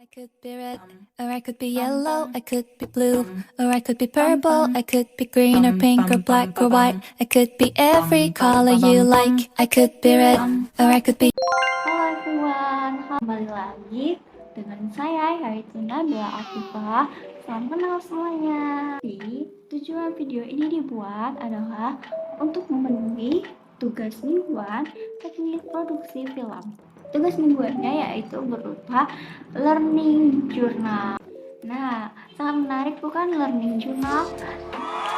I could be red, or I could be yellow, I could be blue, or I could be purple, I could be green or pink or black or white, I could be every color you like. I could be red, or I could be. Halo everyone, kembali lagi dengan saya yaitu Nabila Atifah. Salam kenal semuanya. Tujuan video ini dibuat adalah untuk memenuhi tugas mingguan teknik produksi film. Tugas mingguannya yaitu berupa learning journal. Nah, sangat menarik bukan learning journal?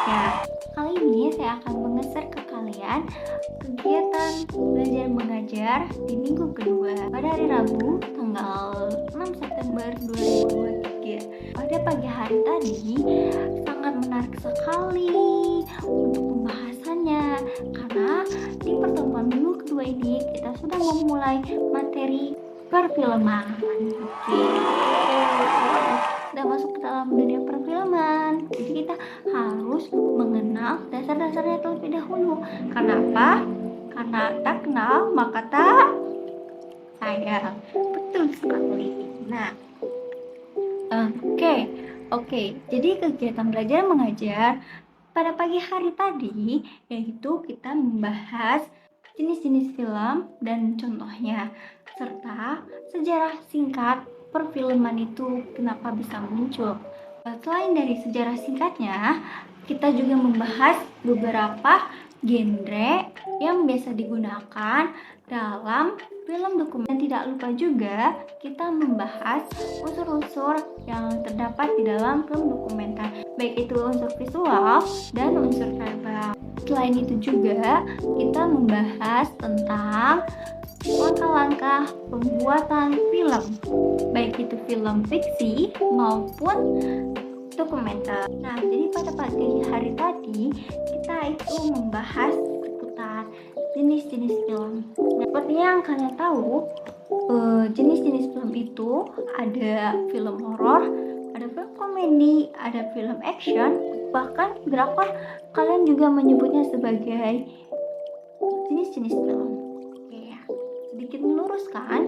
Ya, kali ini saya akan mengeser ke kalian kegiatan belajar mengajar di minggu kedua pada hari Rabu tanggal 6 September 2023. Pada pagi hari tadi sangat menarik sekali untuk pembahasannya karena di pertemuan minggu kedua ini kita sudah memulai materi perfilman. Sudah masuk ke dalam dunia perfilman, jadi kita harus mengenal dasar-dasarnya terlebih dahulu. Kenapa? Karena tak kenal maka tak sayang. Betul sekali. Nah, oke. Jadi kegiatan belajar mengajar pada pagi hari tadi yaitu kita membahas jenis-jenis film dan contohnya, serta sejarah singkat perfilman itu kenapa bisa muncul. Selain dari sejarah singkatnya, kita juga membahas beberapa genre yang biasa digunakan dalam film dokumenter. Dan tidak lupa juga kita membahas unsur-unsur yang terdapat di dalam film dokumenter, baik itu unsur visual dan unsur verbal. Selain itu juga kita membahas tentang langkah-langkah pembuatan film, baik itu film fiksi maupun dokumenter. Nah, jadi pada pagi hari tadi kita itu membahas seputar jenis-jenis film. Nah, seperti yang kalian tahu, jenis-jenis film itu ada film horor, ada film komedi, ada film action, bahkan drakor kalian juga menyebutnya sebagai jenis-jenis film. Sedikit meluruskan,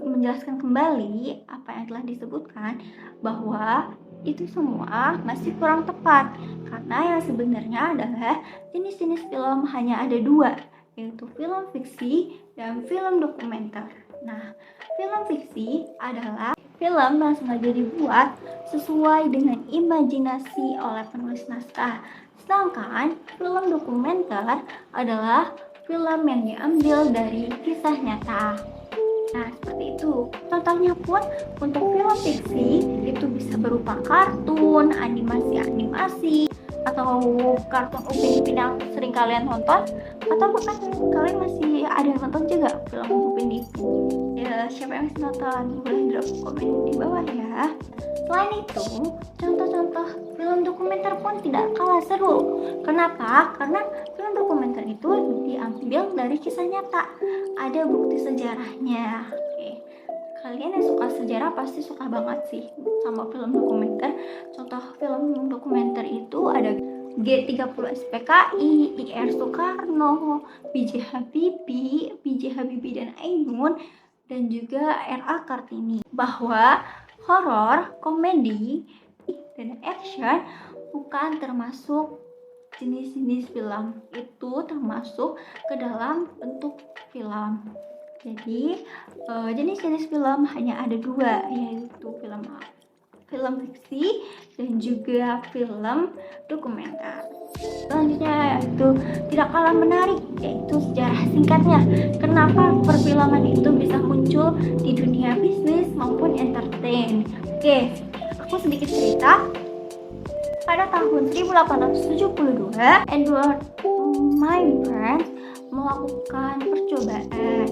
menjelaskan kembali apa yang telah disebutkan, bahwa itu semua masih kurang tepat karena yang sebenarnya adalah jenis-jenis film hanya ada dua, yaitu film fiksi dan film dokumenter. Nah, film fiksi adalah film yang sengaja dibuat sesuai dengan imajinasi oleh penulis naskah, sedangkan film dokumenter adalah film yang diambil dari kisah nyata. Nah, seperti itu. Contohnya pun untuk film fiksi itu bisa berupa kartun, animasi, atau kartun Upin Ipin yang sering kalian tonton, atau bahkan kalian masih ada yang nonton juga film Upin Ipin. Ya, siapa yang masih nonton? Boleh drop komen di bawah ya. Selain itu, contoh-contoh film dokumenter pun tidak kalah seru. Kenapa? Karena film dokumenter itu diambil dari kisah nyata. Ada bukti sejarahnya. Oke. Kalian yang suka sejarah pasti suka banget sih sama film dokumenter. Contoh film dokumenter itu ada G30 SPKI, IR Soekarno, B.J. Habibie dan Ainun, dan juga R.A. Kartini. Bahwa horor, komedi, dan action bukan termasuk jenis-jenis film, itu termasuk ke dalam bentuk film. Jadi jenis-jenis film hanya ada dua, yaitu film fiksi dan juga film dokumenter. Selanjutnya yaitu tidak kalah menarik, yaitu sejarah singkatnya. Kenapa perfilman itu bisa muncul di dunia bisnis maupun entertain? Oke, aku sedikit cerita. Pada tahun 1872, Edward Mayburn melakukan percobaan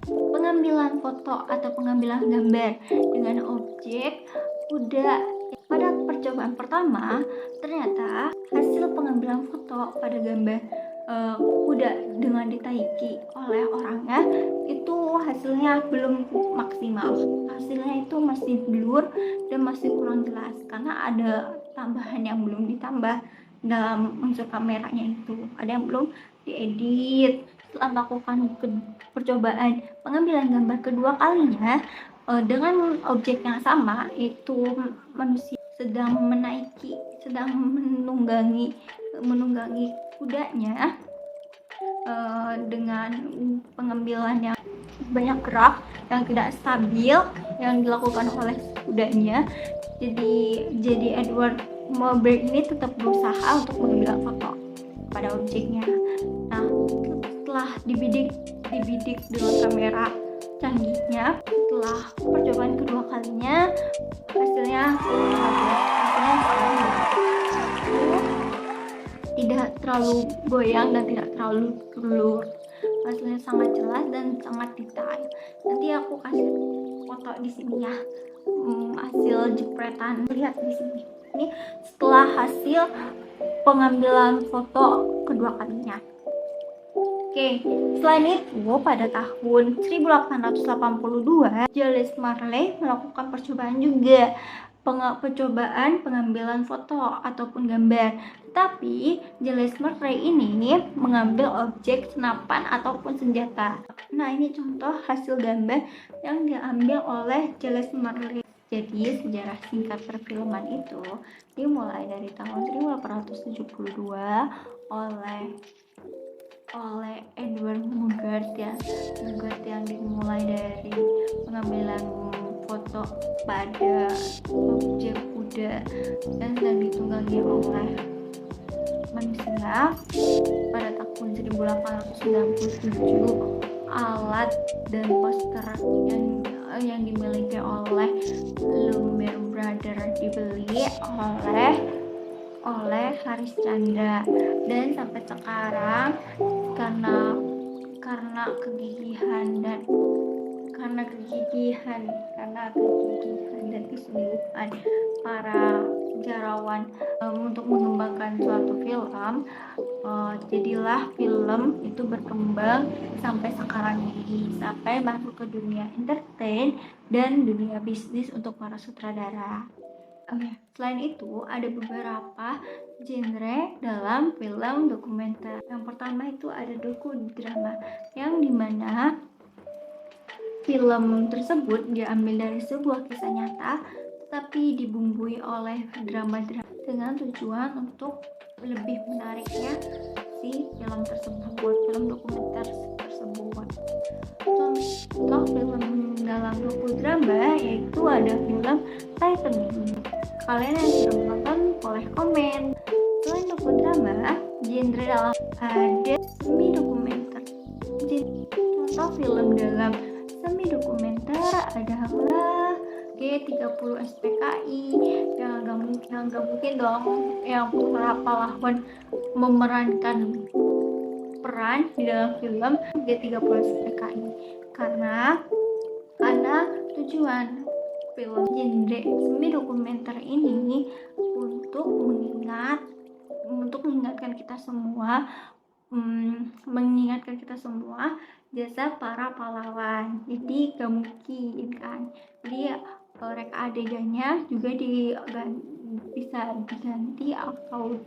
pengambilan foto atau pengambilan gambar dengan objek kuda. Pada percobaan pertama, ternyata hasil pengambilan foto pada gambar kuda dengan ditaiki oleh orangnya itu hasilnya belum maksimal. Hasilnya itu masih blur dan masih kurang jelas karena ada tambahan yang belum ditambah dalam unsur kameranya itu. Ada yang belum diedit setelah melakukan percobaan pengambilan gambar kedua kalinya dengan objek yang sama, yaitu manusia sedang menunggangi kudanya dengan pengambilan yang banyak gerak, yang tidak stabil yang dilakukan oleh kudanya. Jadi Edward Moberg ini tetap berusaha untuk mengambil foto pada objeknya. Nah, setelah dibidik dengan kamera canggihnya, setelah percobaan kedua kalinya, hasilnya tidak terlalu goyang dan tidak terlalu blur. Hasilnya sangat jelas dan sangat detail. Nanti aku kasih foto di sini ya, hasil jepretan. Lihat di sini. Ini setelah hasil pengambilan foto kedua kalinya. Oke, selain itu pada tahun 1882 Jules Marley melakukan percobaan juga, percobaan pengambilan foto ataupun gambar. Tetapi Jules Marley ini mengambil objek senapan ataupun senjata. Nah, ini contoh hasil gambar yang diambil oleh Jules Marley. Jadi sejarah singkat perfilman itu dimulai dari tahun 1872 oleh Edward Hogarth yang dimulai dari pengambilan foto pada objek kuda dan sedang ditunggangi oleh manusia. Pada tahun 1897 alat dan poster yang dimiliki oleh Lumiere Brothers dibeli oleh Haris Chandra, dan sampai sekarang karena kegigihan dan kesungguhan para sejarawan untuk mengembangkan suatu film, jadilah film itu berkembang sampai sekarang ini, sampai masuk ke dunia entertain dan dunia bisnis untuk para sutradara. Selain itu ada beberapa genre dalam film dokumenter. Yang pertama itu ada dokudrama, yang dimana film tersebut diambil dari sebuah kisah nyata tetapi dibumbui oleh drama-drama dengan tujuan untuk lebih menariknya si film dokumenter tersebut. Contoh film dalam dokudrama yaitu ada film Titanic. Kalian yang sudah menonton boleh komen. Selain dokudrama, genre dalam ada semi dokumenter. Contoh film dalam semi dokumenter adalah G30 SPKI, yang gak mungkin dong yang para pahlawan memerankan peran di dalam film G30 SPKI, karena tujuan film genre semi dokumenter ini untuk mengingatkan kita semua jasa para pahlawan. Jadi gak mungkin kan, jadi reka adegannya juga bisa diganti atau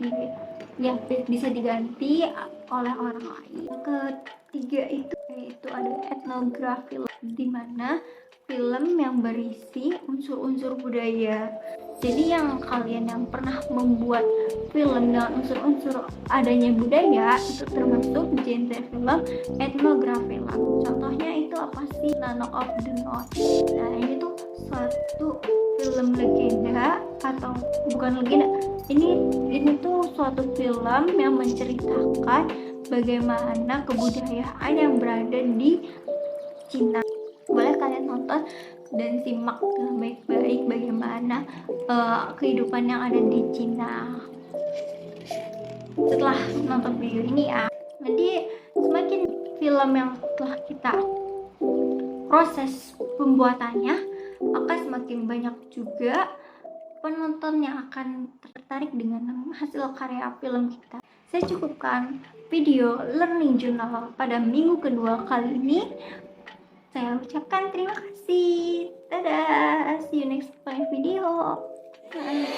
bisa diganti oleh orang lain. Yang ketiga itu ada etnografi, di mana film yang berisi unsur-unsur budaya. Jadi kalian yang pernah membuat film dengan unsur-unsur adanya budaya itu termasuk genre film etnografi. Contohnya itu apa sih? None of the North. Nah, ini tuh suatu film legenda, atau bukan legenda, ini tuh suatu film yang menceritakan bagaimana kebudayaan yang berada di Cina. Boleh kalian nonton dan simak dengan baik-baik bagaimana kehidupan yang ada di Cina. Setelah nonton video ini ya, nanti semakin film yang telah kita proses pembuatannya, maka semakin banyak juga penonton yang akan tertarik dengan hasil karya film kita. Saya cukupkan video Learning Journal pada minggu kedua kali ini. Saya ucapkan terima kasih. Dadah. See you next video. Dadah.